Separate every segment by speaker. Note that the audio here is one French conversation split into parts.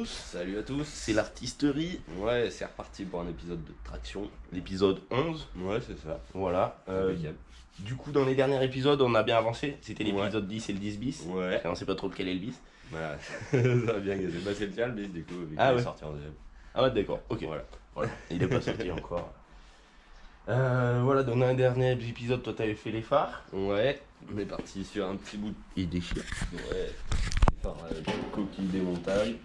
Speaker 1: Salut à tous,
Speaker 2: c'est l'artisterie.
Speaker 1: Ouais, c'est reparti pour un épisode de Traction.
Speaker 2: L'épisode 11.
Speaker 1: Ouais, c'est ça.
Speaker 2: Voilà. Du coup, dans les derniers épisodes, on a bien avancé. C'était l'épisode 10 et le 10 bis.
Speaker 1: Ouais.
Speaker 2: Et on sait pas trop lequel est le bis.
Speaker 1: Voilà, ça va bien gazé. Bah, c'est le tien, le bis, du coup, vu qu'il est sorti en deuxième.
Speaker 2: Ah ouais, d'accord, ok. Voilà. Il est pas sorti encore. Voilà, dans un dernier épisode, toi t'avais fait les phares.
Speaker 1: Ouais, on est parti sur un petit bout de...
Speaker 2: Il déchire.
Speaker 1: Ouais, les phares coquille démontable.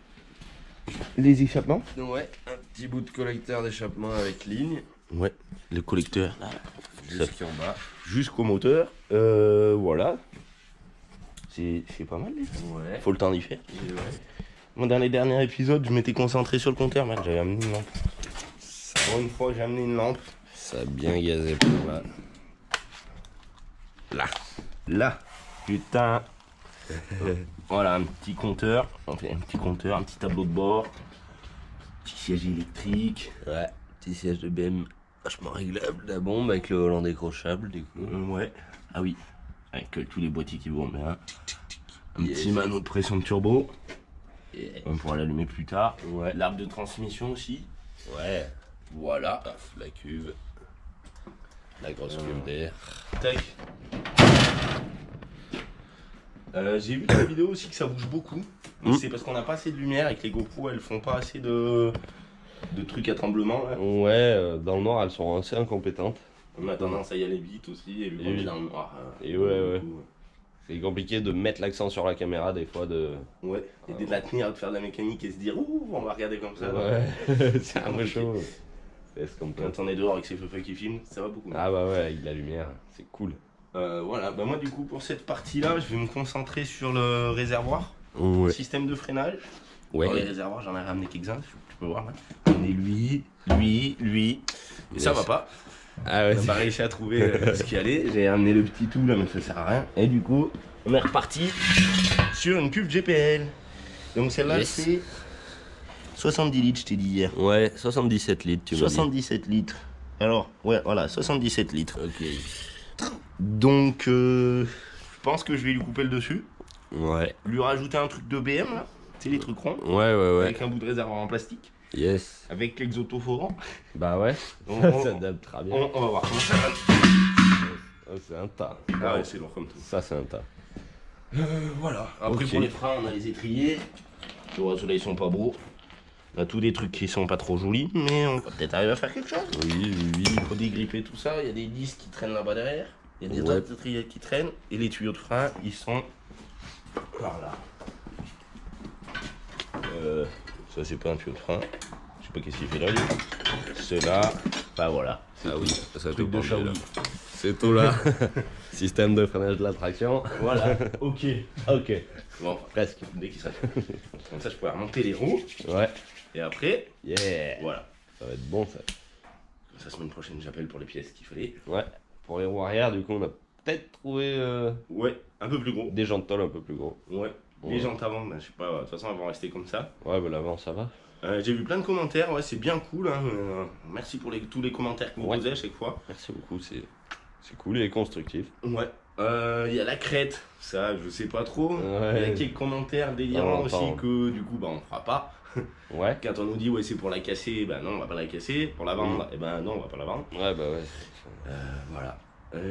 Speaker 2: Les échappements.
Speaker 1: Ouais, un petit bout de collecteur d'échappement avec ligne.
Speaker 2: Ouais, le collecteur.
Speaker 1: Jusqu'en bas.
Speaker 2: Jusqu'au moteur. Voilà. C'est pas mal,
Speaker 1: Ouais.
Speaker 2: Faut le temps d'y faire.
Speaker 1: Et ouais.
Speaker 2: Moi, dans les derniers épisodes, je m'étais concentré sur le compteur, man. J'avais amené une lampe. Pour une fois, j'ai amené une lampe.
Speaker 1: Ça a bien gazé pour là.
Speaker 2: Là. Putain. Voilà, un petit compteur. Enfin, un petit tableau de bord. Petit siège électrique.
Speaker 1: Ouais, petit siège de BM vachement réglable. La bombe avec le volant décrochable, du coup.
Speaker 2: Ouais. Ah oui. Avec tous les boîtiers qui vont bien. Un
Speaker 1: Yes.
Speaker 2: petit manot de pression de turbo.
Speaker 1: Yeah.
Speaker 2: On pourra l'allumer plus tard.
Speaker 1: Ouais.
Speaker 2: L'arbre de transmission aussi.
Speaker 1: Ouais.
Speaker 2: Voilà.
Speaker 1: Paf, la cuve. La grosse cuve d'air.
Speaker 2: Tac. J'ai vu dans la vidéo aussi que ça bouge beaucoup. C'est parce qu'on n'a pas assez de lumière et que les GoPro elles font pas assez de trucs à tremblement. Là.
Speaker 1: Ouais, dans le noir, elles sont assez incompétentes.
Speaker 2: On a tendance à y aller vite aussi et lui on est dans le noir.
Speaker 1: Et ouais. C'est compliqué de mettre l'accent sur la caméra des fois de...
Speaker 2: Ouais, et de la tenir, de faire de la mécanique et se dire ouh, on va regarder comme ça.
Speaker 1: Ouais, c'est un peu chaud. C'est comme
Speaker 2: quand on est dehors avec ses feux qui filment, ça va beaucoup.
Speaker 1: Ah bah ouais, avec la lumière, c'est cool.
Speaker 2: Voilà, bah moi du coup pour cette partie-là, je vais me concentrer sur le réservoir,
Speaker 1: Ouais.
Speaker 2: système de freinage.
Speaker 1: Ouais.
Speaker 2: Dans les réservoirs, j'en ai ramené quelques-uns, tu peux voir là. On est lui, et ça va pas.
Speaker 1: Ah ouais,
Speaker 2: On n'a pas réussi à trouver ce qu'il y allait. J'ai ramené le petit tout là, mais ça sert à rien. Et du coup, on est reparti sur une cuve GPL. Donc celle-là, c'est 70 litres, je t'ai dit hier.
Speaker 1: Ouais, 77 litres, tu m'as dit.
Speaker 2: 77 litres. Alors, ouais, voilà, 77 litres.
Speaker 1: Ok.
Speaker 2: Donc, je pense que je vais lui couper le dessus.
Speaker 1: Ouais.
Speaker 2: Lui rajouter un truc de BM là. Tu sais, les trucs ronds.
Speaker 1: Ouais.
Speaker 2: Avec un bout de réservoir en plastique.
Speaker 1: Yes.
Speaker 2: Avec l'exotoforant.
Speaker 1: Bah ouais, ça date très bien.
Speaker 2: On va voir comment ça va.
Speaker 1: Oh, c'est un tas.
Speaker 2: Ah ouais, c'est lourd comme tout.
Speaker 1: Ça, c'est un tas.
Speaker 2: Voilà. Après,
Speaker 1: Ok.
Speaker 2: pour les freins, on a les étriers. Tu vois, ceux-là, ils sont pas beaux. On a tous des trucs qui sont pas trop jolis, mais on va peut-être arriver à faire quelque chose.
Speaker 1: Oui.
Speaker 2: Il faut dégripper tout ça. Il y a des disques qui traînent là-bas derrière. Il y a des autres étriers qui traînent. Et les tuyaux de frein, ils sont par là. Ça, c'est pas un tuyau de frein. Je sais pas qu'est-ce qu'il fait là, lui. Ceux-là, bah voilà.
Speaker 1: Ah oui, ça
Speaker 2: Truc de Xiaomi.
Speaker 1: C'est tout là. Système de freinage de la traction.
Speaker 2: Voilà, ok.
Speaker 1: Ok.
Speaker 2: Bon, presque, dès qu'il sera. Comme ça, je pourrais remonter les roues.
Speaker 1: Ouais.
Speaker 2: Et après,
Speaker 1: Yeah.
Speaker 2: voilà.
Speaker 1: Ça va être bon ça.
Speaker 2: Comme ça, semaine prochaine, j'appelle pour les pièces qu'il fallait.
Speaker 1: Ouais. Pour les roues arrière, du coup, on a peut-être trouvé
Speaker 2: Ouais, un peu plus gros.
Speaker 1: des jantes tôle un peu plus gros.
Speaker 2: Ouais. Les jantes avant, ben, je sais pas, de toute façon, elles vont rester comme ça.
Speaker 1: Ouais, bah l'avant, ça va.
Speaker 2: J'ai vu plein de commentaires, ouais, c'est bien cool. Hein. Merci pour tous les commentaires que vous posez à chaque fois.
Speaker 1: Merci beaucoup, c'est cool et constructif.
Speaker 2: Ouais. Il y a la crête, ça, je sais pas trop.
Speaker 1: Ouais.
Speaker 2: Il y a quelques commentaires délirants
Speaker 1: On
Speaker 2: aussi
Speaker 1: entend.
Speaker 2: que du coup, bah, on fera pas.
Speaker 1: Ouais.
Speaker 2: Quand on nous dit, ouais, c'est pour la casser, ben non, on va pas la casser. Pour la vendre, et ben non, on va pas la vendre.
Speaker 1: Ouais, bah ouais.
Speaker 2: Voilà.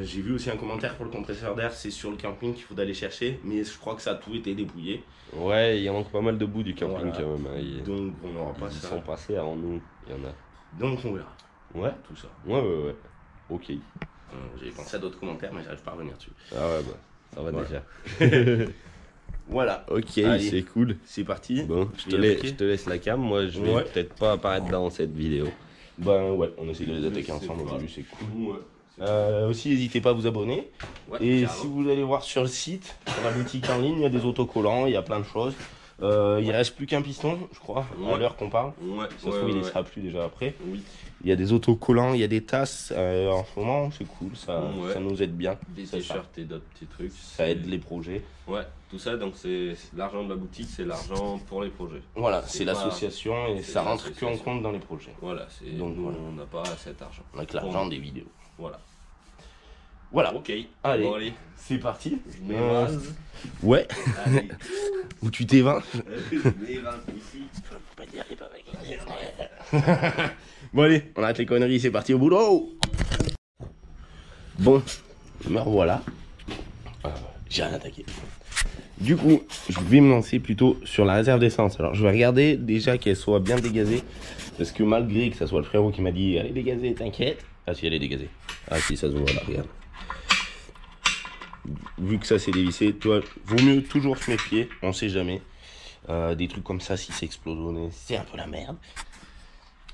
Speaker 2: J'ai vu aussi un commentaire pour le compresseur d'air, c'est sur le camping qu'il faut aller chercher, mais je crois que ça a tout été dépouillé.
Speaker 1: Ouais, il manque pas mal de bouts du camping
Speaker 2: Voilà.
Speaker 1: quand même. Hein.
Speaker 2: Donc on n'aura pas
Speaker 1: Ils
Speaker 2: ça.
Speaker 1: sont passés avant nous, il y en a.
Speaker 2: Donc on verra
Speaker 1: Ouais.
Speaker 2: tout ça.
Speaker 1: Ouais. Ok.
Speaker 2: J'ai pensé à d'autres commentaires, mais j'arrive pas à revenir dessus.
Speaker 1: Ah ouais, bah, ça va
Speaker 2: Voilà.
Speaker 1: déjà.
Speaker 2: Voilà,
Speaker 1: Ok,
Speaker 2: Allez.
Speaker 1: c'est cool.
Speaker 2: c'est parti.
Speaker 1: Bon,
Speaker 2: Je vais y appliquer.
Speaker 1: je te laisse la cam. Moi, je vais
Speaker 2: Ouais.
Speaker 1: peut-être pas apparaître dans cette vidéo.
Speaker 2: Ben ouais, on essaie de les attaquer ensemble au début, c'est cool. Aussi, n'hésitez pas à vous abonner. Et carrément. Si vous allez voir sur le site, sur la boutique en ligne, il y a des autocollants, il y a plein de choses. Il reste plus qu'un piston, je crois, à l'heure qu'on parle. Ça se trouve, il ne sera plus déjà après. Il y a des autocollants, il y a des tasses. En ce moment, c'est cool, ça nous aide bien.
Speaker 1: Des t-shirts et d'autres petits trucs.
Speaker 2: Ça aide les projets.
Speaker 1: Ouais, tout ça, donc c'est l'argent de la boutique, c'est l'argent pour les projets.
Speaker 2: Voilà, c'est l'association et ça rentre que en compte dans les projets.
Speaker 1: Voilà, donc nous, on n'a pas cet argent.
Speaker 2: On a que l'argent des vidéos.
Speaker 1: Voilà. Ok.
Speaker 2: Allez,
Speaker 1: bon, allez.
Speaker 2: C'est parti.
Speaker 1: Je m'évase.
Speaker 2: Ouais.
Speaker 1: Allez.
Speaker 2: Où tu t'évins.
Speaker 1: Je m'évase ici.
Speaker 2: Faut pas dire les pareils. Bon allez, on arrête les conneries, c'est parti au boulot. Bon, me revoilà. J'ai rien attaqué. Du coup, je vais me lancer plutôt sur la réserve d'essence. Alors, je vais regarder déjà qu'elle soit bien dégazée. Parce que malgré que ça soit le frérot qui m'a dit elle est dégazée, t'inquiète. Ah si, elle est dégazée. Ah si, ça se voit là, regarde. Vu que ça c'est dévissé, toi, vaut mieux toujours se méfier, on sait jamais. Des trucs comme ça, si c'est explose au nez, c'est un peu la merde.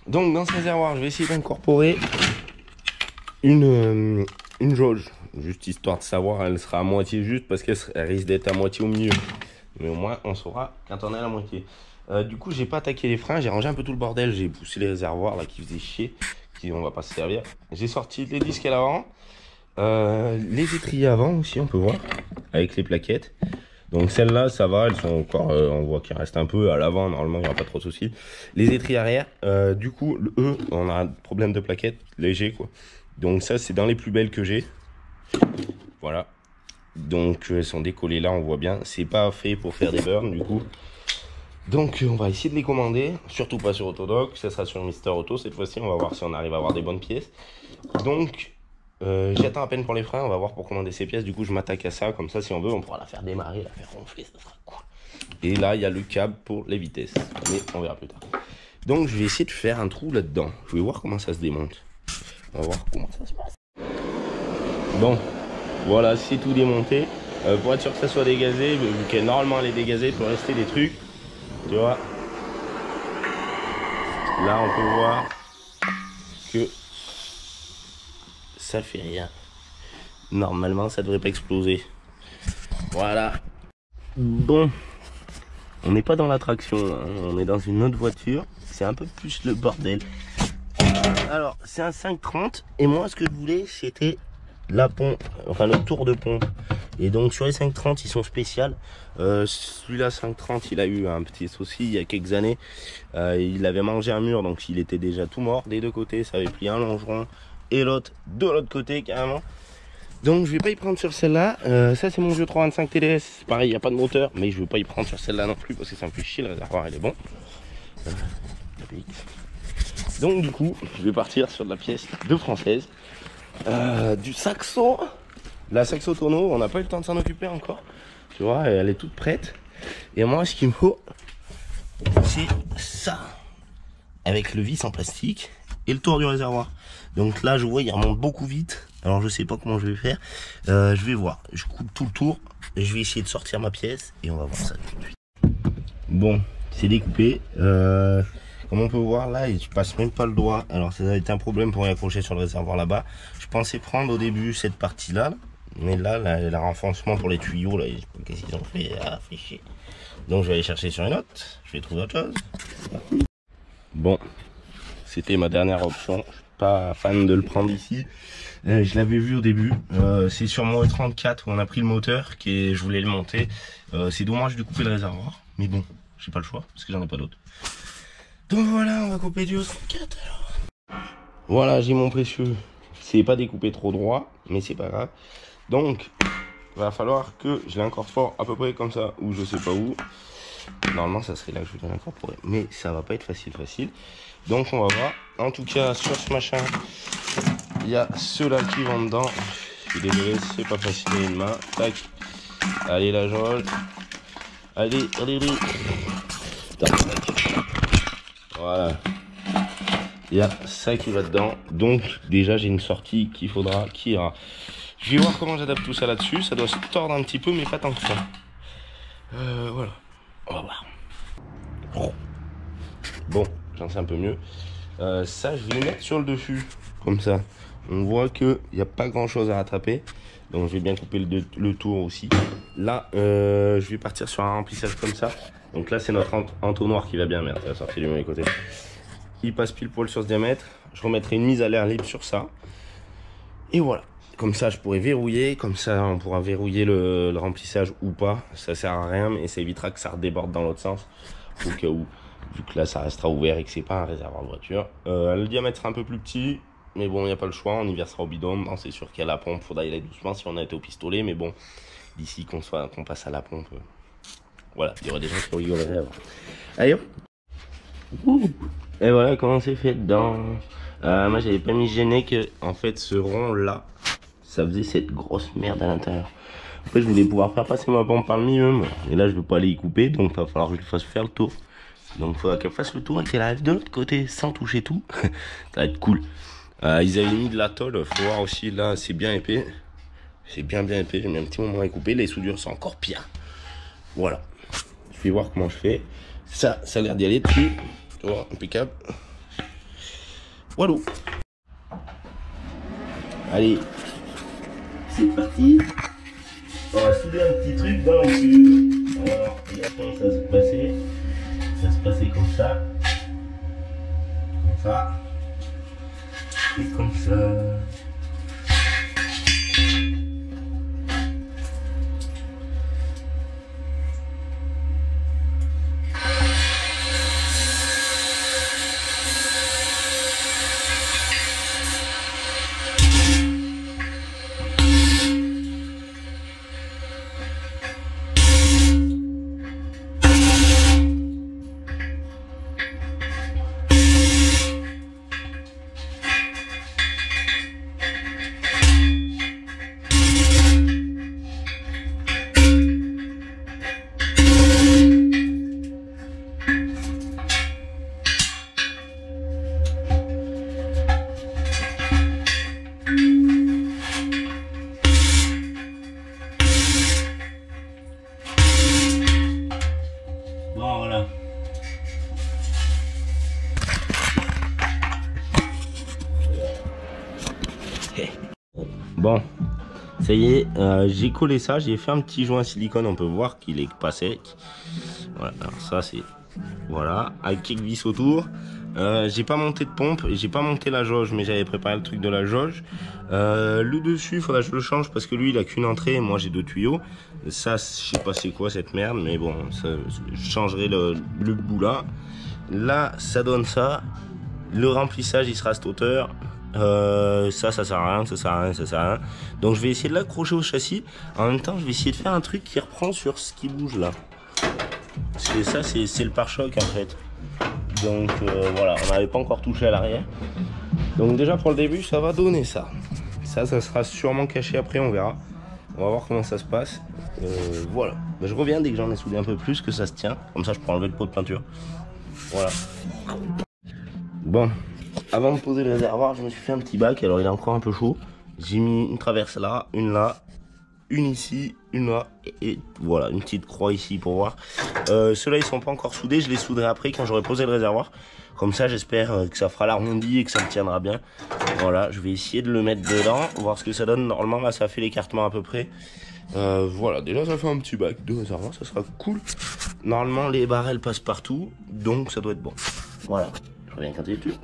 Speaker 2: Donc dans ce réservoir, je vais essayer d'incorporer une jauge. Juste histoire de savoir, elle sera à moitié juste parce qu'elle risque d'être à moitié au milieu. Mais au moins, on saura quand on est à la moitié. Du coup, j'ai pas attaqué les freins, j'ai rangé un peu tout le bordel, j'ai poussé les réservoirs là qui faisaient chier, qui on va pas se servir. J'ai sorti les disques à l'avant, les étriers avant aussi, on peut voir, avec les plaquettes. Donc celles-là, ça va, elles sont encore, on voit qu'il reste un peu à l'avant, normalement il n'y aura pas trop de soucis. Les étriers arrière, du coup, eux, on a un problème de plaquettes léger quoi. Donc ça, c'est dans les plus belles que j'ai. Voilà. Donc elles sont décollées là, on voit bien. C'est pas fait pour faire des burns du coup. Donc on va essayer de les commander. Surtout pas sur Autodoc, ça sera sur Mister Auto cette fois-ci. On va voir si on arrive à avoir des bonnes pièces. Donc j'attends à peine pour les freins. On va voir pour commander ces pièces. Du coup je m'attaque à ça. Comme ça si on veut on pourra la faire démarrer, la faire ronfler. Ça sera cool. Et là il y a le câble pour les vitesses. Mais on verra plus tard. Donc je vais essayer de faire un trou là-dedans. Je vais voir comment ça se démonte. On va voir comment ça se passe. Bon. Voilà, c'est tout démonté. Pour être sûr que ça soit dégazé, vu qu'elle normalement elle est dégazée, il peut rester des trucs. Tu vois. Là on peut voir que ça fait rien. Normalement ça devrait pas exploser. Voilà. Bon. On n'est pas dans l'attraction, hein. On est dans une autre voiture. C'est un peu plus le bordel. Alors c'est un 530 et moi ce que je voulais c'était la pompe, enfin le tour de pompe. Et donc sur les 530 ils sont spéciales. Celui-là 530 il a eu un petit souci il y a quelques années. Il avait mangé un mur donc il était déjà tout mort des deux côtés. Ça avait pris un longeron et l'autre de l'autre côté carrément. Donc je vais pas y prendre sur celle-là. Ça c'est mon vieux 325 TDS. Pareil il n'y a pas de moteur mais je vais pas y prendre sur celle-là non plus parce que ça me fait chier. Le réservoir il est bon. Donc du coup je vais partir sur de la pièce de française. Du saxo, la saxo tonneau, on n'a pas eu le temps de s'en occuper encore, tu vois, elle est toute prête. Et moi ce qu'il me faut c'est ça, avec le vis en plastique et le tour du réservoir. Donc là je vois il remonte beaucoup vite, alors je sais pas comment je vais faire. Je vais voir, je coupe tout le tour, je vais essayer de sortir ma pièce et on va voir ça tout de suite. Bon, c'est découpé. Comme on peut voir là, je passe même pas le doigt. Alors ça a été un problème pour y accrocher sur le réservoir là-bas. Je pensais prendre au début cette partie-là. Mais là, le renfoncement pour les tuyaux, là, qu'est-ce qu'ils ont fait? Ah, fait chier. Donc je vais aller chercher sur une autre. Je vais trouver autre chose. Bon, c'était ma dernière option. Je suis pas fan de le prendre ici. Je l'avais vu au début. C'est sur mon E34 où on a pris le moteur. Je voulais le monter. C'est dommage de couper le réservoir. Mais bon, j'ai pas le choix parce que j'en ai pas d'autre. Donc voilà, on va couper du E34 alors. Voilà, j'ai mon précieux. C'est pas découpé trop droit, mais c'est pas grave. Donc, va falloir que je l'incorpore à peu près comme ça, ou je sais pas où. Normalement, ça serait là que je vais l'incorporer, mais ça va pas être facile. Donc, on va voir. En tout cas, sur ce machin, il y a ceux-là qui vont dedans. Je suis désolé, c'est pas facile à une main. Tac. Allez, la jauge. Allez. Tac. Voilà, il y a ça qui va dedans. Donc déjà j'ai une sortie qui ira. Je vais voir comment j'adapte tout ça là-dessus. Ça doit se tordre un petit peu mais pas tant que ça. Voilà, on va voir. Bon, j'en sais un peu mieux. Ça, je vais les mettre sur le dessus, comme ça. On voit qu'il n'y a pas grand chose à rattraper. Donc je vais bien couper le tour aussi. Là, je vais partir sur un remplissage comme ça. Donc là, c'est notre entonnoir qui va bien. Merde, ça va sortir du mauvais côté. Il passe pile poil sur ce diamètre. Je remettrai une mise à l'air libre sur ça. Et voilà. Comme ça, je pourrais verrouiller. Comme ça, on pourra verrouiller le remplissage ou pas. Ça sert à rien, mais ça évitera que ça redéborde dans l'autre sens. Au cas où, vu que là, ça restera ouvert et que c'est pas un réservoir de voiture. Le diamètre sera un peu plus petit. Mais bon, il n'y a pas le choix. On y versera au bidon. Non, c'est sûr qu'il y a la pompe. Faudra y aller doucement si on a été au pistolet. Mais bon, d'ici qu'on passe à la pompe, voilà, il y aura des gens qui rigoleraient. Allez hop. Et voilà comment c'est fait dedans. Moi, j'avais pas mis gêné que, en fait, ce rond là, ça faisait cette grosse merde à l'intérieur. Après, je voulais pouvoir faire passer ma pompe par le milieu, et là, je veux pas aller y couper, donc il va falloir que je lui fasse faire le tour. Donc, il faudra qu'elle fasse le tour et qu'elle arrive de l'autre côté sans toucher tout. Ça va être cool. Ils avaient mis de la tôle, faut voir aussi, là, c'est bien épais. C'est bien épais, j'ai mis un petit moment à couper. Les soudures sont encore pires. Voilà. Je vais voir comment je fais. Ça a l'air d'y aller dessus. Tu vois, impeccable. Voilà. Allez, c'est parti. On va souder un petit truc dans le cube. Alors, regarde comment ça se passait. Ça se passait comme ça. Comme ça. Et comme ça. Bon, ça y est, j'ai collé ça, j'ai fait un petit joint silicone, on peut voir qu'il est pas sec. Voilà, alors ça c'est, voilà, avec quelques vis autour. J'ai pas monté de pompe et j'ai pas monté la jauge, mais j'avais préparé le truc de la jauge. Le dessus, il faudra que je le change parce que lui il a qu'une entrée et moi j'ai 2 tuyaux. Ça, je sais pas c'est quoi cette merde, mais bon, ça, je changerai le bout là. Là, ça donne ça. Le remplissage il sera à cette hauteur. Ça sert à rien, ça sert à rien, ça sert à rien. Donc je vais essayer de l'accrocher au châssis. En même temps, je vais essayer de faire un truc qui reprend sur ce qui bouge là. Parce que ça, c'est le pare-choc en fait. Donc voilà, on n'avait pas encore touché à l'arrière. Donc déjà pour le début, ça va donner ça. Ça sera sûrement caché après, on verra. On va voir comment ça se passe. Voilà. Ben, je reviens dès que j'en ai soudé un peu plus, que ça se tient. Comme ça, je peux enlever le pot de peinture. Voilà. Bon. Avant de poser le réservoir, je me suis fait un petit bac, alors il est encore un peu chaud. J'ai mis une traverse là, une ici, une là, et voilà, une petite croix ici pour voir. Ceux-là, ils sont pas encore soudés, je les souderai après quand j'aurai posé le réservoir. Comme ça, j'espère que ça fera l'arrondi et que ça me tiendra bien. Voilà, je vais essayer de le mettre dedans, voir ce que ça donne. Normalement, là, ça fait l'écartement à peu près. Voilà, déjà, ça fait un petit bac de réservoir, ça sera cool. Normalement, les barres, elles passent partout, donc ça doit être bon. Voilà. Je reviens quand il est dessus.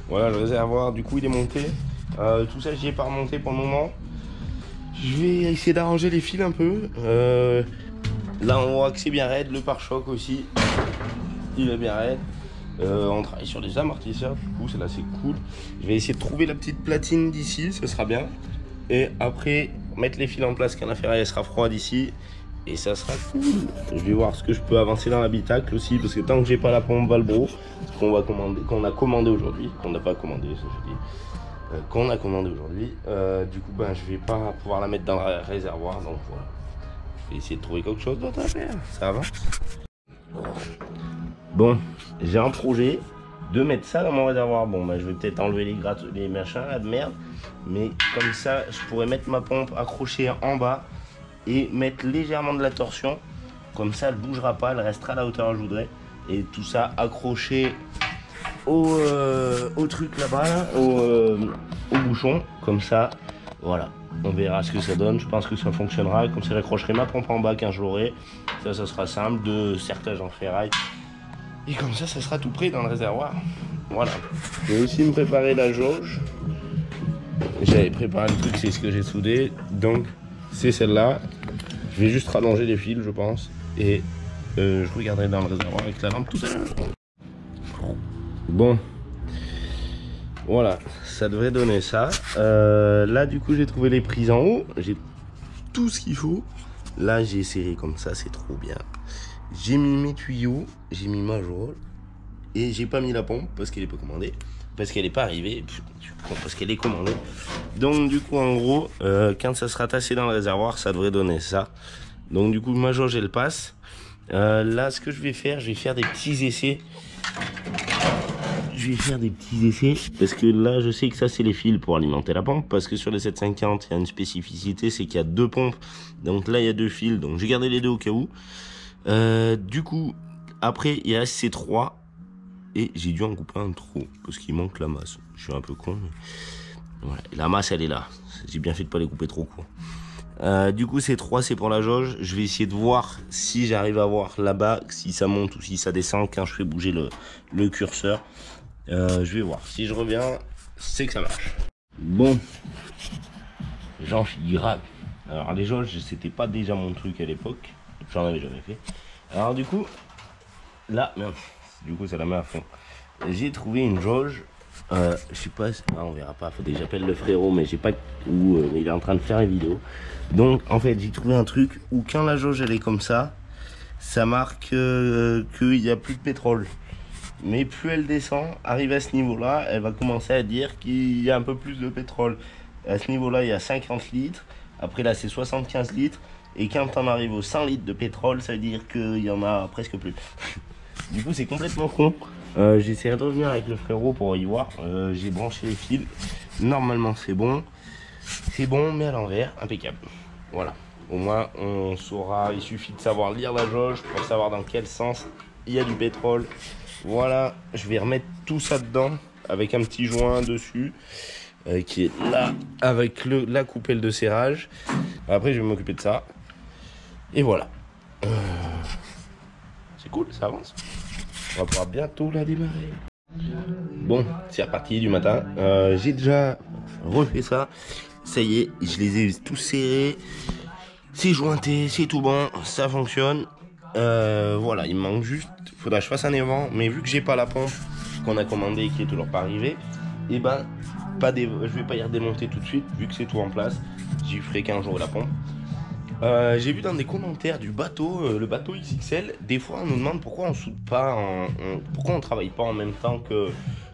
Speaker 2: Voilà, le réservoir, du coup, il est monté. Tout ça, j'y ai pas remonté pour le moment. Je vais essayer d'arranger les fils un peu. Là, on voit que c'est bien raide. Le pare-choc aussi, il est bien raide. On travaille sur des amortisseurs, du coup, là, c'est cool. Je vais essayer de trouver la petite platine d'ici, ce sera bien. Et après, mettre les fils en place, qu'un affaire, elle sera froide ici. Et ça sera cool. Je vais voir ce que je peux avancer dans l'habitacle aussi, parce que tant que j'ai pas la pompe Valbro, qu'on a commandé aujourd'hui, qu'on n'a pas commandé, ça je dis, qu'on a commandé aujourd'hui, du coup ben je vais pas pouvoir la mettre dans le réservoir, donc voilà. Je vais essayer de trouver quelque chose d'autre à faire. Ça avance. Bon, j'ai un projet de mettre ça dans mon réservoir. Bon ben je vais peut-être enlever les machins là de merde, mais comme ça je pourrais mettre ma pompe accrochée en bas et mettre légèrement de la torsion, comme ça elle bougera pas, elle restera à la hauteur où je voudrais, et tout ça accroché au truc là-bas, là, au bouchon, comme ça. Voilà, on verra ce que ça donne. Je pense que ça fonctionnera. Comme ça, j'accrocherai ma pompe en bas quand je l'aurai. Ça sera simple, de sertage en ferraille. Et comme ça sera tout prêt dans le réservoir. Voilà. Je vais aussi me préparer la jauge. J'avais préparé le truc, c'est ce que j'ai soudé. Donc, c'est celle-là. Je vais juste rallonger les fils, je pense. Et je regarderai dans le réservoir avec la lampe tout à l'heure. Bon. Voilà, ça devrait donner ça. Là, du coup, j'ai trouvé les prises en haut. J'ai tout ce qu'il faut. Là, j'ai serré comme ça, c'est trop bien. J'ai mis mes tuyaux, j'ai mis ma jauge. Et j'ai pas mis la pompe parce qu'elle est pas commandée. Parce qu'elle est pas arrivée. Parce qu'elle est commandée. Donc, du coup, en gros, quand ça sera tassé dans le réservoir, ça devrait donner ça. Donc, du coup, ma jauge, elle passe. Là, ce que je vais faire des petits essais. Je vais faire des petits essais parce que là je sais que ça c'est les fils pour alimenter la pompe, parce que sur les 750 il y a une spécificité, c'est qu'il y a 2 pompes, donc là il y a 2 fils, donc j'ai gardé les 2 au cas où. Du coup après il reste ces 3 et j'ai dû en couper un trop parce qu'il manque la masse. Je suis un peu con mais voilà. Et la masse elle est là, j'ai bien fait de pas les couper trop court. Du coup ces 3 c'est pour la jauge. Je vais essayer de voir si j'arrive à voir là-bas si ça monte ou si ça descend quand je fais bouger le curseur. Je vais voir. Si je reviens, c'est que ça marche. Bon, j'en suis grave. Alors les jauges, c'était pas déjà mon truc à l'époque. J'en avais jamais fait. Alors du coup, là, merde. Du coup, ça la met à fond. J'ai trouvé une jauge. Je sais pas, on verra pas. Faudrait que j'appelle le frérot, mais j'ai pas où. Il est en train de faire une vidéo. Donc en fait, j'ai trouvé un truc où quand la jauge elle est comme ça marque qu'il n'y a plus de pétrole. Mais plus elle descend, arrive à ce niveau-là, elle va commencer à dire qu'il y a un peu plus de pétrole. À ce niveau-là, il y a 50 litres. Après là, c'est 75 litres. Et quand on arrive aux 100 litres de pétrole, ça veut dire qu'il y en a presque plus. Du coup, c'est complètement con. J'essaie de revenir avec le frérot pour y voir. J'ai branché les fils. Normalement, c'est bon. C'est bon, mais à l'envers, impeccable. Voilà. Au moins, on saura. Il suffit de savoir lire la jauge pour savoir dans quel sens il y a du pétrole. Voilà, je vais remettre tout ça dedans avec un petit joint dessus qui est là avec la coupelle de serrage. Après, je vais m'occuper de ça. Et voilà. C'est cool, ça avance. On va pouvoir bientôt la démarrer. Bon, c'est reparti du matin. J'ai déjà refait ça. Ça y est, je les ai tous serrés. C'est jointé, c'est tout bon, ça fonctionne. Voilà, il me manque juste, faudra que je fasse un évent, mais vu que j'ai pas la pompe qu'on a commandée et qui est toujours pas arrivée, et ben je vais pas y redémonter tout de suite vu que c'est tout en place. J'y ferai qu'un jour la pompe. J'ai vu dans des commentaires du bateau, le bateau XXL, des fois on nous demande pourquoi on soude pas, pourquoi on travaille pas en même temps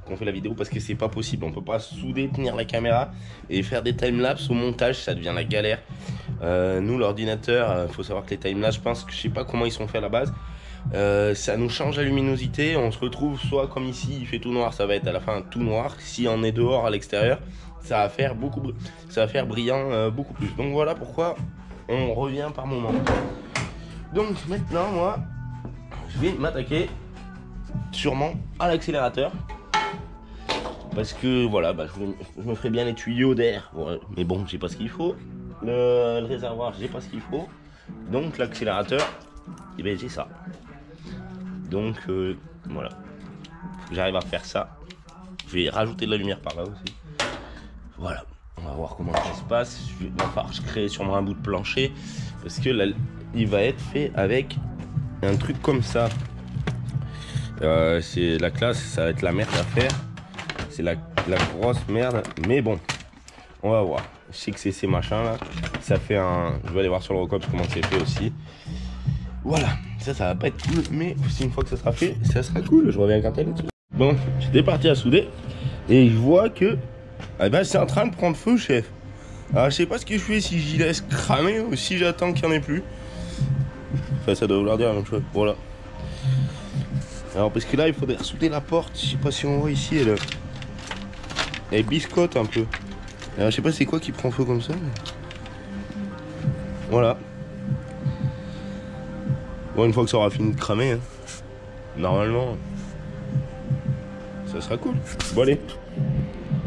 Speaker 2: qu'on fait la vidéo, parce que c'est pas possible. On peut pas souder, tenir la caméra et faire des timelapses. Au montage, ça devient la galère. Nous, l'ordinateur, faut savoir que les timelapses, je pense que je sais pas comment ils sont faits à la base. Ça nous change la luminosité. On se retrouve soit comme ici, il fait tout noir, ça va être à la fin tout noir. Si on est dehors à l'extérieur, ça va faire brillant beaucoup plus. Donc voilà pourquoi on revient par moment. Donc maintenant, moi, je vais m'attaquer sûrement à l'accélérateur. Parce que voilà, je me ferai bien les tuyaux d'air. Ouais, mais bon, j'ai pas ce qu'il faut. Le réservoir, j'ai pas ce qu'il faut. Donc l'accélérateur, eh ben, j'ai ça. Donc voilà. J'arrive à faire ça. Je vais rajouter de la lumière par là aussi. Voilà. On va voir comment ça se passe. Je crée sûrement un bout de plancher. Parce que là, il va être fait avec un truc comme ça. C'est la classe, ça va être la merde à faire. C'est la grosse merde, mais bon, on va voir. Je sais que c'est ces machins là. Ça fait un. Je vais aller voir sur le Rocops comment c'est fait aussi. Voilà, ça va pas être cool, mais aussi une fois que ça sera fait, ça sera cool. Je reviens quand elle est tout. Bon, j'étais parti à souder et je vois que c'est en train de prendre feu, chef. Alors je sais pas ce que je fais, si j'y laisse cramer ou si j'attends qu'il n'y en ait plus. Enfin, ça doit vouloir dire la même chose. Voilà. Alors parce que là, il faudrait ressouder la porte. Je sais pas si on voit ici, elle biscotte un peu. Alors, je sais pas c'est quoi qui prend feu comme ça. Mais... voilà. Bon, une fois que ça aura fini de cramer, hein, normalement, ça ça sera cool. Bon allez,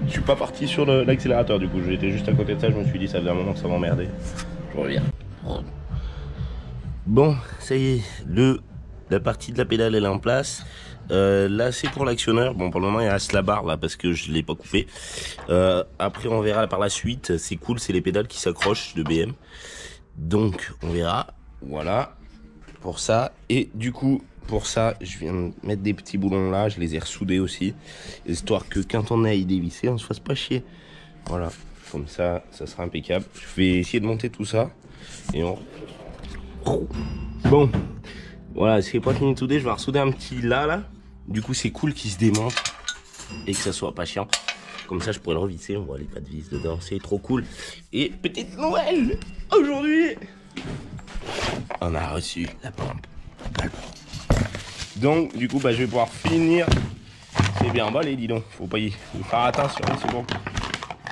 Speaker 2: je suis pas parti sur l'accélérateur du coup, j'étais juste à côté de ça, je me suis dit ça faisait un moment que ça m'emmerdait. Je reviens. Bon, ça y est, la partie de la pédale elle est en place. Là c'est pour l'actionneur. Bon pour le moment il reste la barre là parce que je l'ai pas coupé. Après on verra par la suite. C'est cool, c'est les pédales qui s'accrochent de BM. Donc on verra. Voilà pour ça. Et du coup pour ça je viens de mettre des petits boulons là. Je les ai ressoudés aussi, histoire que quand on aille dévisser on se fasse pas chier. Voilà, comme ça ça sera impeccable. Je vais essayer de monter tout ça. Et on... Bon, voilà, c'est pas fini de souder, je vais ressouder un petit là. Du coup, c'est cool qu'il se démonte et que ça soit pas chiant. Comme ça, je pourrais le revisser, on voit les pas de vis dedans, c'est trop cool. Et petite nouvelle, aujourd'hui, on a reçu la pompe. Donc, du coup, bah, je vais pouvoir finir. C'est bien emballé, dis donc, faut pas y faire attention, c'est bon.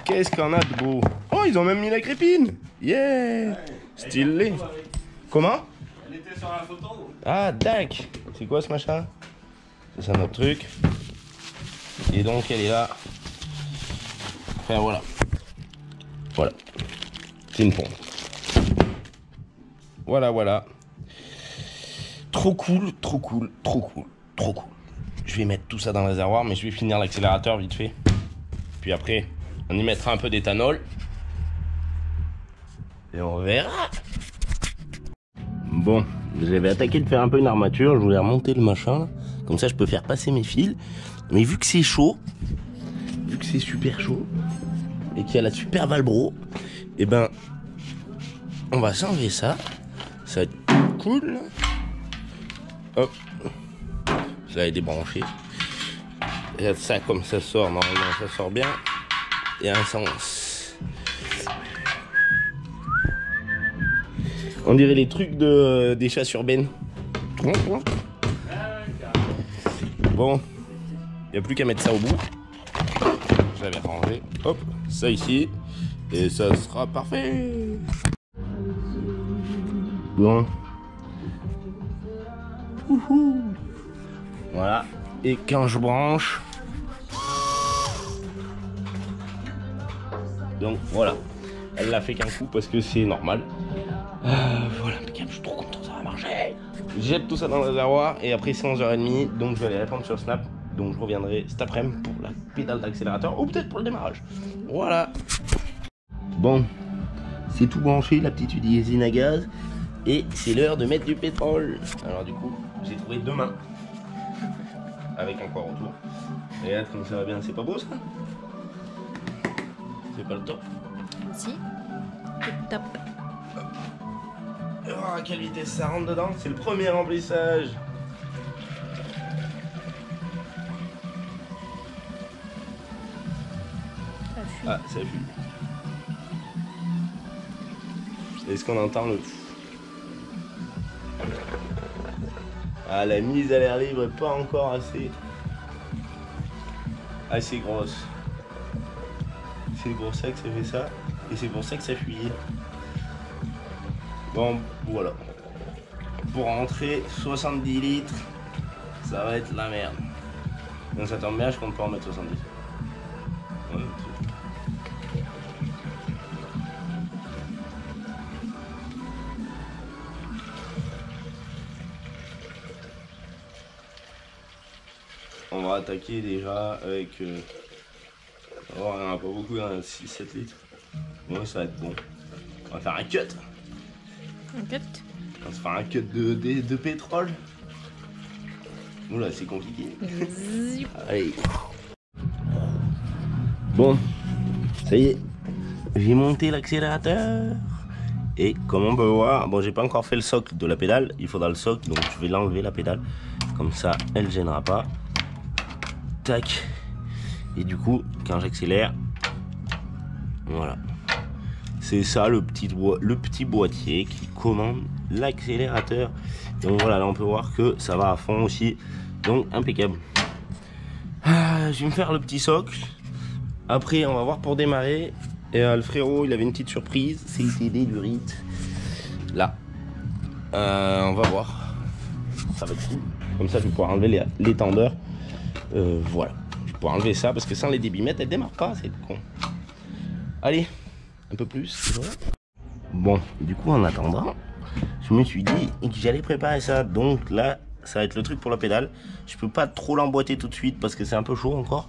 Speaker 2: Qu'est-ce qu'on a de beau? Oh, ils ont même mis la crépine. Yeah, stylé. Comment?
Speaker 3: Elle était sur la photo.
Speaker 2: Ah, dac. C'est quoi ce machin? C'est ça notre truc. Et donc elle est là. Enfin voilà. Voilà. C'est une pompe. Voilà, voilà. Trop cool, trop cool, trop cool, trop cool. Je vais mettre tout ça dans le réservoir, mais je vais finir l'accélérateur vite fait. Puis après, on y mettra un peu d'éthanol. Et on verra. Bon, j'avais attaqué de faire un peu une armature, je voulais remonter le machin, comme ça je peux faire passer mes fils. Mais vu que c'est chaud, vu que c'est super chaud, et qu'il y a la super Valbro, et ben, on va s'enlever ça, ça va être cool. Hop, ça est débranché. Et ça comme ça sort, normalement ça sort bien, et un sens. On dirait les trucs des chats urbaines. Bon, il n'y a plus qu'à mettre ça au bout. Je l'avais rangé. Hop, ça ici. Et ça sera parfait. Bon. Voilà. Et quand je branche. Donc voilà. Elle l'a fait qu'un coup parce que c'est normal. Voilà, impeccable, je suis trop content, ça va marcher. Je jette tout ça dans le réservoir et après c'est 11h30, donc je vais aller répondre sur Snap. Donc je reviendrai cet après-midi pour la pédale d'accélérateur ou peut-être pour le démarrage. Voilà. Bon, c'est tout branché, la petite usine à gaz. Et c'est l'heure de mettre du pétrole. Alors du coup, j'ai trouvé 2 mains. Avec encore autour. Regarde comme ça va bien, c'est pas beau ça? C'est pas le top?
Speaker 4: Si, top.
Speaker 2: Oh, à quelle vitesse ça rentre dedans? C'est le premier remplissage. Ah, ça fuit. Est-ce qu'on entend le... Ah, la mise à l'air libre est pas encore assez grosse. C'est pour ça que ça fait ça. Et c'est pour ça que ça fuyait. Bon, voilà. Pour rentrer 70 litres, ça va être la merde. Donc ça tombe bien, je compte pas en mettre 70. Ouais, on va attaquer déjà avec... Oh, il n'y en a pas beaucoup, il y en a 6-7 litres. Ouais, ça va être bon. On va faire un cut.
Speaker 4: Un cut.
Speaker 2: On va se faire un cut de pétrole. Oula, c'est compliqué. Allez. Bon, ça y est. J'ai monté l'accélérateur. Et comme on peut voir, bon, j'ai pas encore fait le socle de la pédale. Il faudra le socle, donc je vais l'enlever la pédale. Comme ça, elle ne gênera pas. Tac. Et du coup, quand j'accélère, voilà. C'est ça le petit boîtier qui commande l'accélérateur. Donc voilà, là on peut voir que ça va à fond aussi. Donc impeccable. Je vais me faire le petit socle. Après on va voir pour démarrer. Et le frérot il avait une petite surprise. C'était des lurites. Là. On va voir. Ça va être cool. Comme ça je vais pouvoir enlever l'étendeur. Voilà. pour enlever ça, parce que sans les débitmètres, elle démarre pas, c'est con. Allez, un peu plus. Bon, du coup, en attendant, je me suis dit que j'allais préparer ça. Donc là, ça va être le truc pour la pédale. Je peux pas trop l'emboîter tout de suite parce que c'est un peu chaud encore.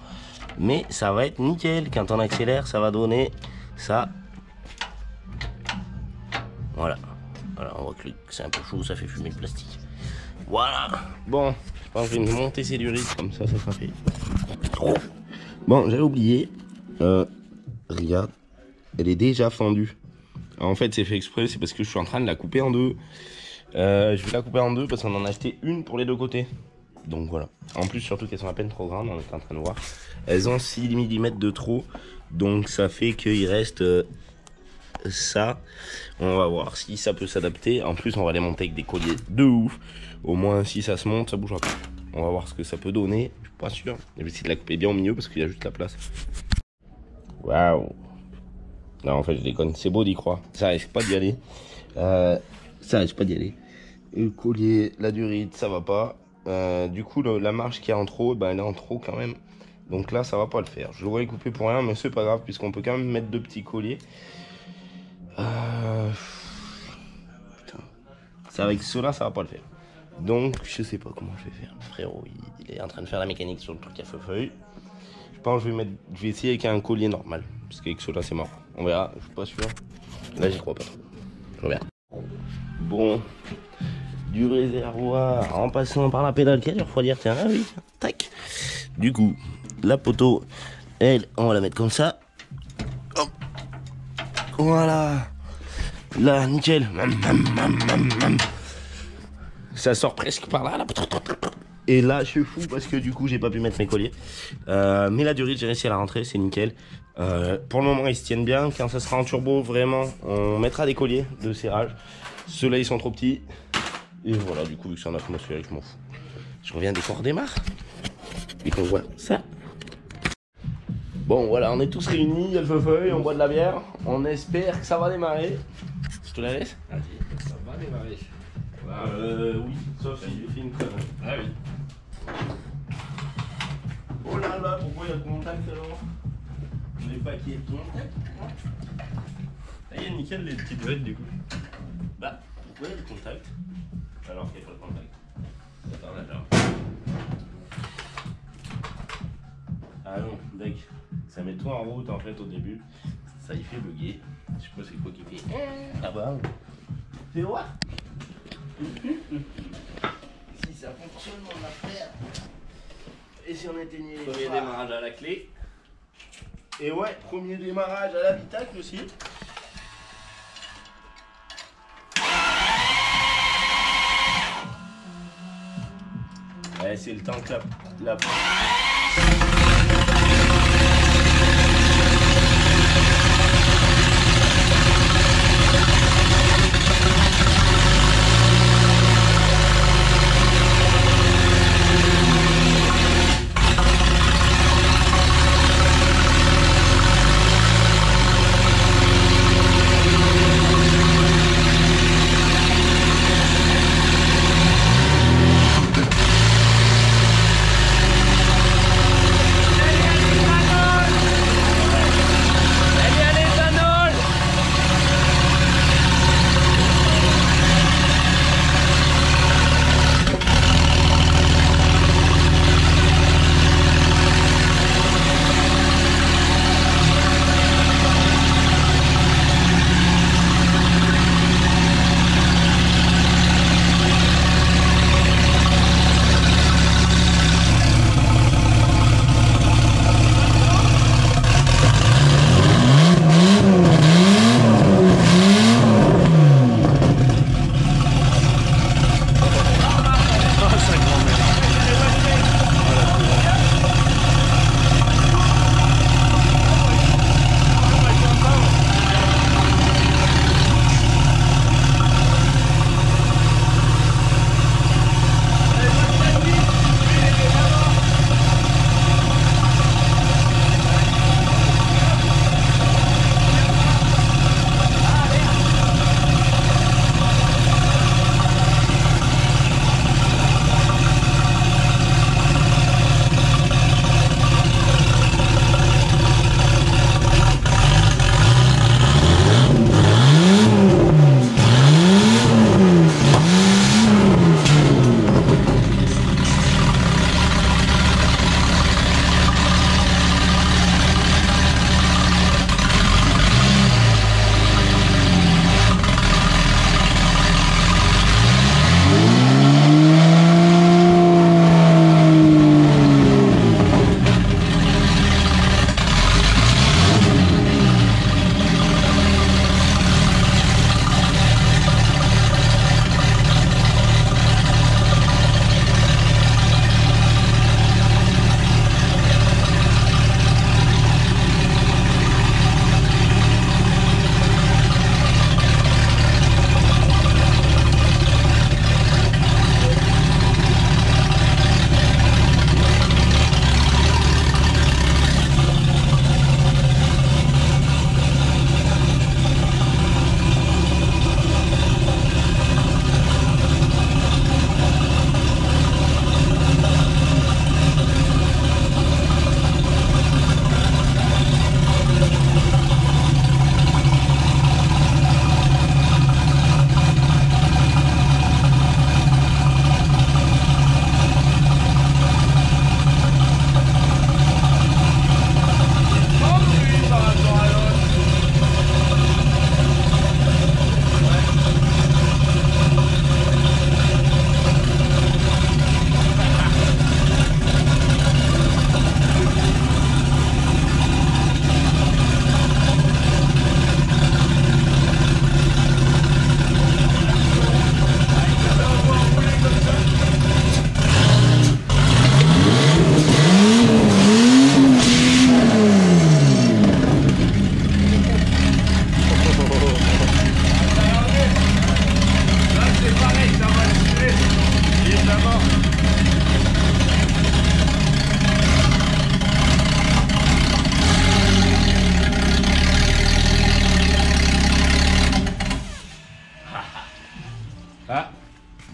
Speaker 2: Mais ça va être nickel. Quand on accélère, ça va donner ça. Voilà. Voilà, on voit que c'est un peu chaud, ça fait fumer le plastique. Voilà. Bon, je pense que je vais monter ces durites, comme ça sera fait. Bon, j'avais oublié. Regarde, elle est déjà fendue. Alors, en fait, c'est fait exprès, c'est parce que je suis en train de la couper en deux. Je vais la couper en deux parce qu'on en a acheté une pour les deux côtés. Donc voilà. En plus, surtout qu'elles sont à peine trop grandes, on est en train de voir. Elles ont 6 mm de trop. Donc ça fait qu'il reste ça. On va voir si ça peut s'adapter. En plus, on va les monter avec des colliers de ouf. Au moins, si ça se monte, ça bougera pas. On va voir ce que ça peut donner. Je suis pas sûr. Je vais essayer de la couper bien au milieu parce qu'il y a juste la place. Waouh. Non, en fait, je déconne. C'est beau d'y croire. Ça risque pas d'y aller. Ça risque pas d'y aller. Et le collier, la durite, ça va pas. Du coup, la marge qui est en trop, ben, elle est en trop quand même. Donc là, ça va pas le faire. Je l'aurais coupé pour rien, mais c'est pas grave, puisqu'on peut quand même mettre deux petits colliers. Putain. C'est avec cela, ça va pas le faire. Donc, je sais pas comment je vais faire. Le frérot, il est en train de faire la mécanique sur le truc à feu-feuille. Je pense que je vais essayer avec un collier normal. Parce qu'avec cela, c'est mort. On verra, je suis pas sûr. Là, j'y crois pas trop. Je regarde. Bon. Du réservoir en passant par la pédale qui a dû refroidir. Tiens, ah oui, tac. Du coup, la poteau, elle, on va la mettre comme ça. Hop. Voilà. Là, nickel. Ça sort presque par là. Et là, je suis fou parce que du coup, j'ai pas pu mettre mes colliers. Mais la durite, j'ai réussi à la rentrer, c'est nickel. Pour le moment, ils se tiennent bien. Quand ça sera en turbo, vraiment, on mettra des colliers de serrage. Ceux-là, ils sont trop petits. Et voilà, du coup, vu que c'est en atmosphérique, je m'en fous. Je reviens dès qu'on redémarre. Et qu'on voit ça. Bon, voilà, on est tous réunis. Il y a le feu-feuille, on boit de la bière. On espère que ça va démarrer. Je te la laisse.
Speaker 3: Vas-y, ça va démarrer.
Speaker 2: Oui, sauf si j'ai fait une connerie.
Speaker 3: Ah oui.
Speaker 2: Oh là là, pourquoi il y a le contact alors? Je n'ai pas qu'il y ait le contact.
Speaker 3: Ah, il y a nickel les petites durites du coup.
Speaker 2: Bah, pourquoi il y a le contact alors qu'il n'y a pas de contact?
Speaker 3: Attends, là.
Speaker 2: Ah non, mec, ça met tout en route en fait au début. Ça y fait bugger. Je sais pas c'est quoi qui fait. Ah bah, c'est vrai. Si ça fonctionne mon affaire. Et si on éteignait les
Speaker 3: Premier démarrage à la clé.
Speaker 2: Et ouais, premier démarrage à l'habitacle aussi. Ouais, c'est le temps que la...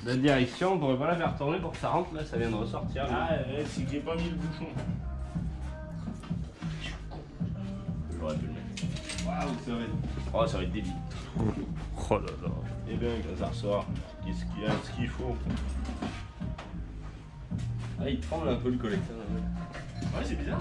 Speaker 3: La direction, on pourrait pas la faire tourner pour que ça rentre, là ça vient de ressortir.
Speaker 2: Ah ouais, c'est que j'ai pas mis le bouchon. J'aurais pu le mettre. Waouh, ça va être débile.
Speaker 3: Oh là là.
Speaker 2: Et bien quand ça ressort, qu'est-ce qu'il y a, ce qu'il faut.
Speaker 3: Ah, il tremble un peu le collecteur.
Speaker 2: Ouais, c'est bizarre.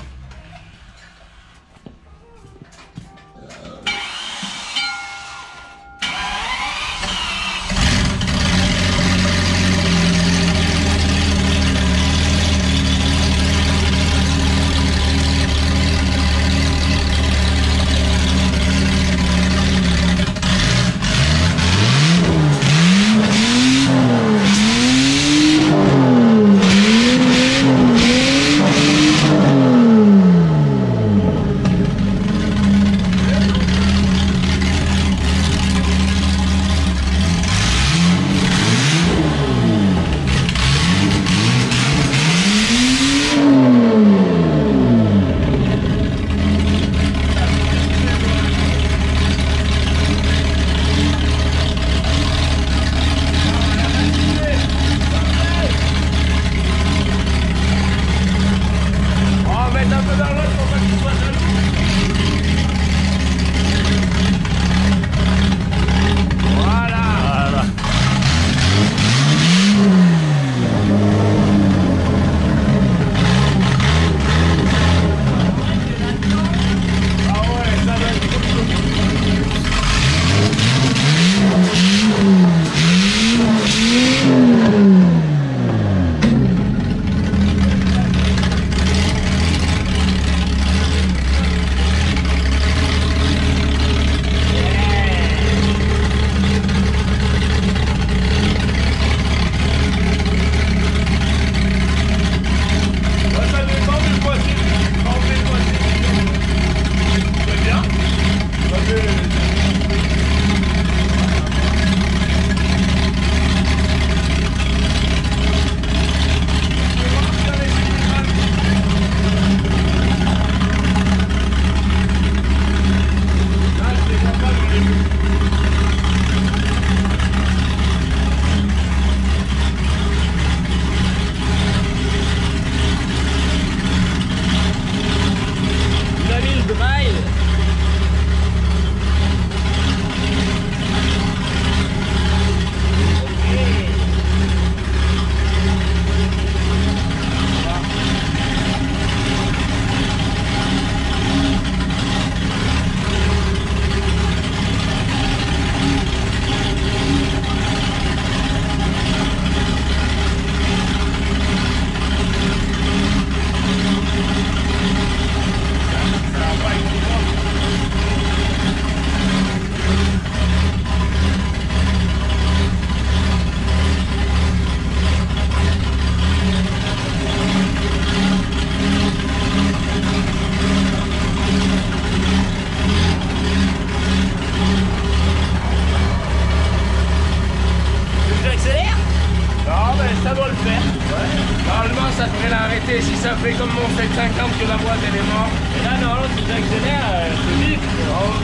Speaker 3: Si ça fait comme mon 750 que la boîte elle est morte. Et là non, si j'accélère, c'est vite.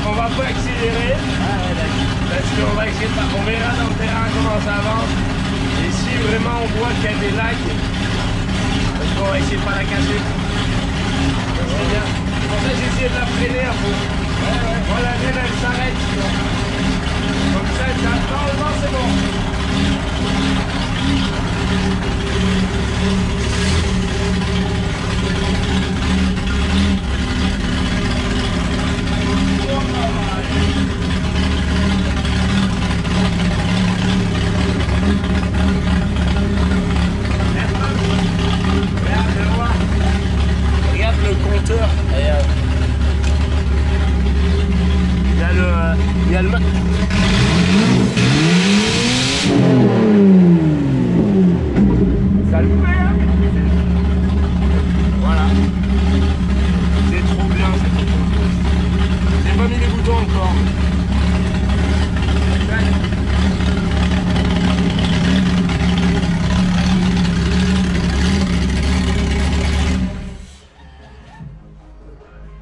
Speaker 3: On va pas accélérer. Parce qu'on va essayer de on verra dans le terrain comment ça avance. Et si vraiment on voit qu'il y a des lags, parce qu'on va essayer de pas la casser. C'est bien. C'est pour ça que j'ai essayé de la freiner un peu. Voilà, la mienne elle s'arrête. Comme ça, normalement c'est bon. Regarde le compteur. Il y a le ça le fait, hein. Voilà. C'est trop bien, c'est trop bien. J'ai pas mis les boutons encore.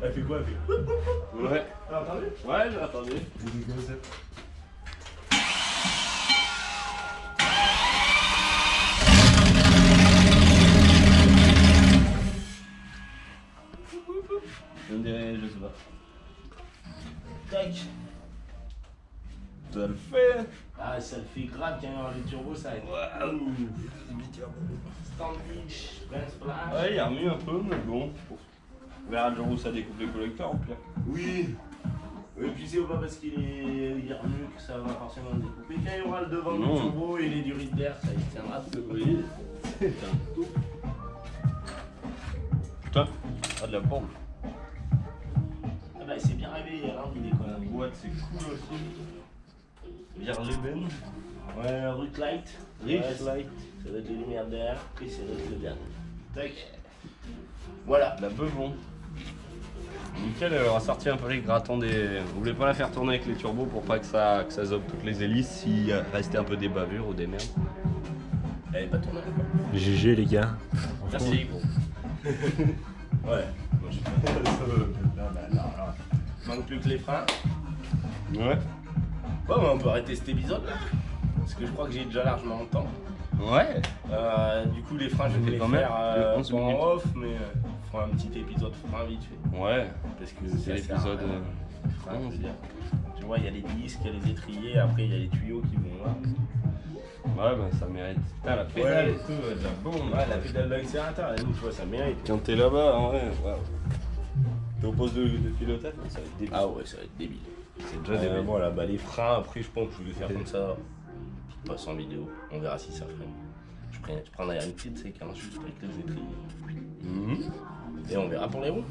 Speaker 2: Elle fait quoi? Elle fait...
Speaker 3: Ouais.
Speaker 2: T'as entendu?
Speaker 3: Ouais, j'ai entendu.
Speaker 2: Je dirais, je sais pas. Tac. Ça le fait. Ah, ça le fait grave, tiens, les turbos, ça aide. Waouh. Standish, Ben Splash.
Speaker 3: Ouais, il a remis un peu, mais bon. On verra le jour où ça découpe les collecteurs, au pire.
Speaker 2: Oui. Et puis c'est pas parce qu'il est revenu que ça va forcément découper. Quand il y aura le devant du turbo et les durées d'air, ça y tiendra tout. Oui. C'est un tout.
Speaker 3: Putain, ah, de la bombe.
Speaker 2: Ah bah il s'est bien réveillé hier, hein, il déconne.
Speaker 3: La boîte, c'est cool aussi.
Speaker 2: Virleben. Ouais, Ruth Light. Ruth Light. Ça va être les lumières d'air. Et c'est le dernier. Tac. Voilà.
Speaker 3: La peu bon. Nickel, on va sortir un peu les gratons des. Vous voulez pas la faire tourner avec les turbos pour pas que ça zobe toutes les hélices s'il restait un peu des bavures ou des merdes.
Speaker 2: Elle est pas tournée encore.
Speaker 5: GG les gars.
Speaker 2: Merci gros. Ouais. Moi je suis non. Manque plus que les freins.
Speaker 3: Ouais.
Speaker 2: Bon, bah, on peut arrêter cet épisode là. Parce que je crois que j'ai déjà largement le temps.
Speaker 3: Ouais.
Speaker 2: Du coup, les freins, je vais les
Speaker 3: quand même
Speaker 2: faire
Speaker 3: 11
Speaker 2: en
Speaker 3: minutes.
Speaker 2: off, mais on fera un petit épisode frein vite fait.
Speaker 3: Ouais.
Speaker 2: Parce que
Speaker 3: C'est
Speaker 2: ça sert
Speaker 3: l'épisode.
Speaker 2: à rien. Frein, je veux dire. Tu vois, il y a les disques, il y a les étriers, après il y a les tuyaux qui vont là.
Speaker 3: Ouais, bah ça mérite. Putain, la pédale et tout, de la bombe.
Speaker 2: Ouais, la pédale d'accélérateur, tu vois, ça mérite.
Speaker 3: Quand t'es là-bas, en vrai, waouh. T'es au poste de pilotage, ça va être débile.
Speaker 2: Ah ouais, ça va être débile.
Speaker 3: C'est déjà débile.
Speaker 2: Voilà, bah les freins, après je pense que je vais faire comme ça. Pas sans vidéo, on verra si ça freine. Je prendrai une petite séquence juste avec les étriers. Et on verra pour les roues.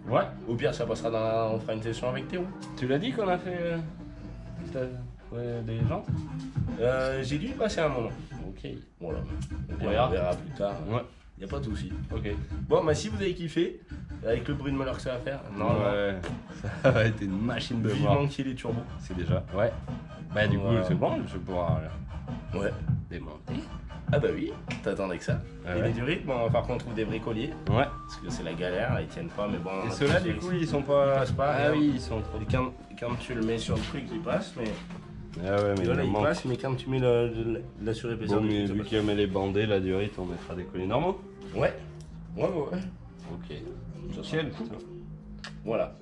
Speaker 3: Ouais.
Speaker 2: Au pire, ça passera on fera une session avec tes roues.
Speaker 3: Tu l'as dit qu'on a fait des jantes?
Speaker 2: J'ai dû y passer un moment.
Speaker 3: Ok.
Speaker 2: Voilà.
Speaker 3: On
Speaker 2: On
Speaker 3: verra.
Speaker 2: verra plus tard.
Speaker 3: Ouais.
Speaker 2: Y a pas de souci.
Speaker 3: Ok.
Speaker 2: Bon, bah si vous avez kiffé, avec le bruit de moteur que ça va faire,
Speaker 3: Ouais. Ça va être une machine de
Speaker 2: vivement
Speaker 3: voir.
Speaker 2: qu'il y ait les turbos.
Speaker 3: C'est déjà. Ouais. Bah du coup,
Speaker 2: Ouais.
Speaker 3: c'est bon, je vais pouvoir
Speaker 2: Ouais.
Speaker 3: démonter.
Speaker 2: Ah bah oui, t'attendais que ça.
Speaker 3: Ah
Speaker 2: Il
Speaker 3: ouais.
Speaker 2: est du rythme, on va par contre trouver des bricoliers.
Speaker 3: Ouais.
Speaker 2: Parce que c'est la galère, ils tiennent pas, mais bon. on
Speaker 3: Et
Speaker 2: va
Speaker 3: ceux-là,
Speaker 2: tous
Speaker 3: du coup,
Speaker 2: les-
Speaker 3: ils sont pas.
Speaker 2: Ils passent pas,
Speaker 3: Ah
Speaker 2: regarde.
Speaker 3: oui, ils sont trop.
Speaker 2: Et quand tu le mets sur le truc, il passe, mais.
Speaker 3: Ah ouais, mais
Speaker 2: Là,
Speaker 3: il
Speaker 2: il
Speaker 3: manque.
Speaker 2: passe, mais quand tu mets la surépaisseur
Speaker 3: Bon,
Speaker 2: du
Speaker 3: mais
Speaker 2: truc,
Speaker 3: vu
Speaker 2: ça
Speaker 3: qu'il met les bandés, la durite, on mettra des colliers normaux.
Speaker 2: passe. Ouais. Ouais.
Speaker 3: Ok.
Speaker 2: Ça
Speaker 3: Nickel.
Speaker 2: sera cool. Voilà.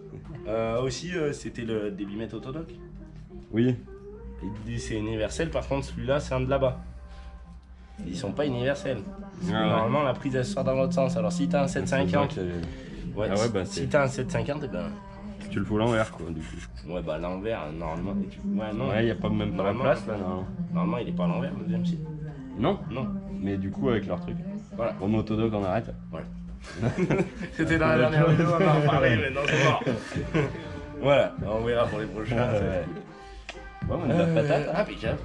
Speaker 2: Aussi, c'était le débitmètre autodoc.
Speaker 3: Oui.
Speaker 2: Il dit c'est universel, par contre, celui-là, c'est un de là-bas. Ils sont pas universels.
Speaker 3: Ah ouais.
Speaker 2: Normalement, la prise, elle sort dans l'autre sens. Alors, si t'as un 750,
Speaker 3: Ah ouais, bah
Speaker 2: si
Speaker 3: c'est.
Speaker 2: t'as un 750, eh ben.
Speaker 3: Tu le fous l'envers, quoi, du coup.
Speaker 2: Ouais, bah, l'envers, normalement. Ouais, non.
Speaker 3: Ouais, y a pas même pas la
Speaker 2: Normalement.
Speaker 3: place là, non.
Speaker 2: Normalement, il est pas à l'envers, le deuxième site.
Speaker 3: Non.
Speaker 2: Non.
Speaker 3: Mais du coup, avec leur truc.
Speaker 2: Voilà.
Speaker 3: Au motodoc, on arrête.
Speaker 2: C'était dans la dernière vidéo, on en parlait, mais non, c'est mort. Voilà, on verra pour les prochains.
Speaker 3: Ouais. Bon, on a de la patate. Hein.
Speaker 2: Impeccable.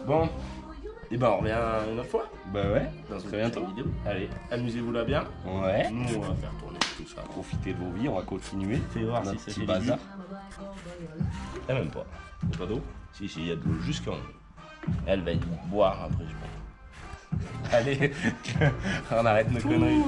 Speaker 2: Bon, et ben on revient une autre fois
Speaker 3: Bah ouais.
Speaker 2: dans une
Speaker 3: Très bientôt.
Speaker 2: prochaine vidéo.
Speaker 3: Allez.
Speaker 2: Amusez-vous là bien.
Speaker 3: Ouais.
Speaker 2: Nous, on va faire tourner tout ça.
Speaker 3: Profitez de vos vies, on va continuer.
Speaker 2: Fais voir
Speaker 3: Notre
Speaker 2: si ça
Speaker 3: petit
Speaker 2: fait
Speaker 3: bazar.
Speaker 2: Et même pas.
Speaker 3: Y'a pas d'eau?
Speaker 2: Si, il y a de l'eau jusqu'en haut. Elle va y boire après, je pense. Allez, on arrête nos conneries.